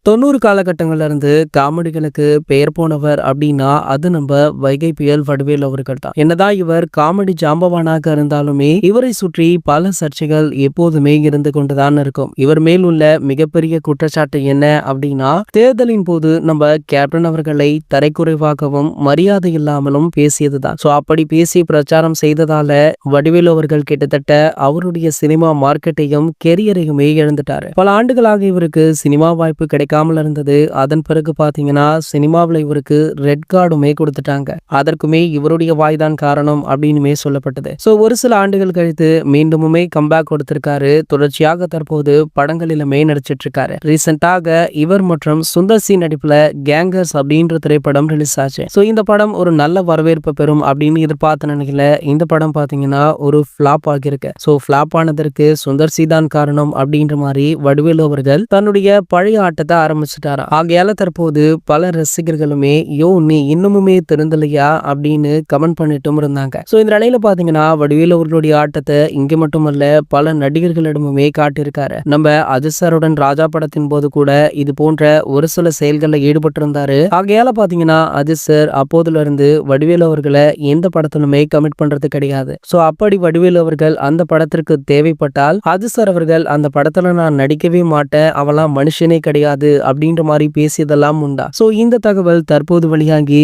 90 காலகட்டங்கள்ல இருந்து காமெடிகளுக்கு பெயர் போனவர் அப்படின்னா அது நம்ம வைகை புயல் வடிவேலு அவர்கள் தான். என்னதான் இவர் காமெடி ஜாம்பவானாக இருந்தாலுமே இவரை சுற்றி பல சர்ச்சைகள் எப்போதுமே இருந்து கொண்டுதான் இருக்கும். இவர் மேல் உள்ள மிகப்பெரிய குற்றச்சாட்டு என்ன அப்படின்னா, தேர்தலின் போது நம்ம கேப்டன் அவர்களை தரைக்குறைவாகவும் மரியாதை இல்லாமலும் பேசியதுதான். சோ அப்படி பேசி பிரச்சாரம் செய்ததால வடிவேலு அவர்கள் கிட்டத்தட்ட அவருடைய சினிமா மார்க்கெட்டையும் கெரியரையுமே இழந்துட்டாரு. பல ஆண்டுகளாக இவருக்கு சினிமா வாய்ப்பு கிடைக்காமல் இருந்தது. அதன் பிறகு பாத்தீங்கன்னா சினிமாவில் இவருக்கு ரெட் கார்டுமே கொடுத்துட்டாங்க. அதற்குமே இவருடைய வாய்தான் காரணம் அப்படின்னுமே சொல்லப்பட்டது. சோ ஒரு சில ஆண்டுகள் கழித்து மீண்டுமே கம்பேக் கொடுத்திருக்காரு. தொடர்ச்சியாக தற்போது படங்களிலுமே நடிச்சிட்டு இருக்காரு. ரீசெண்டாக இவர் மற்றும் சுந்தர் சி நடிப்புல கேங்கர்ஸ் அப்படின்ற திரைப்படம் ரிலீஸ் ஆச்சு. சோ இந்த படம் ஒரு நல்ல வரவேற்பு பெறும் அப்படின்னு எதிர்பார்த்த நிலையில இந்த படம் பாத்தீங்கன்னா ஒரு பிளாப் ஆகியிருக்கு. சோ பிளாப் ஆனதற்கு சுந்தர் சி தான் காரணம் அப்படின்ற மாதிரி வடிவேலு அவர்கள் தன்னுடைய பழைய ஆட்டத்தை ஆரம்பிச்சுட்டாரா. ஆகையால தற்போது பல ரசிகர்களுமே யோ நீ இன்னுமுமே திருந்தலையா அப்படின்னு கமெண்ட் பண்ணிட்டும் இருந்தாங்க. சோ இந்த நிலையில பாத்தீங்கன்னா வடிவேலு அவர்களுடைய ஆட்டத்தை இங்க மட்டுமல்ல பல நடிகர்களிடமுமே காட்டியிருக்காரு. நம்ம அஜித் சாருடன் ராஜா படத்தின் போது கூட இது போன்ற ஒரு சில செயல்கள்ல ஈடுபட்டிருந்தாரு. ஆகையால பாத்தீங்கன்னா அஜித் சார் அப்போதுல இருந்து வடிவேலு அவர்களை எந்த படத்திலுமே கமிட் பண்றது கிடையாது. சோ அப்படி வடிவேலு அவர்கள் அந்த படத்திற்கு தேவைப்பட்டால் அஜித் சார் அவர்கள் அந்த படத்துல நான் நடிக்கவே மாட்டேன், அவெல்லாம் மனுஷனே கிடையாது அப்படின்ற மாதிரி பேசியதெல்லாம் உண்டா. சோ இந்த தகவல் தற்போது வெளியாகி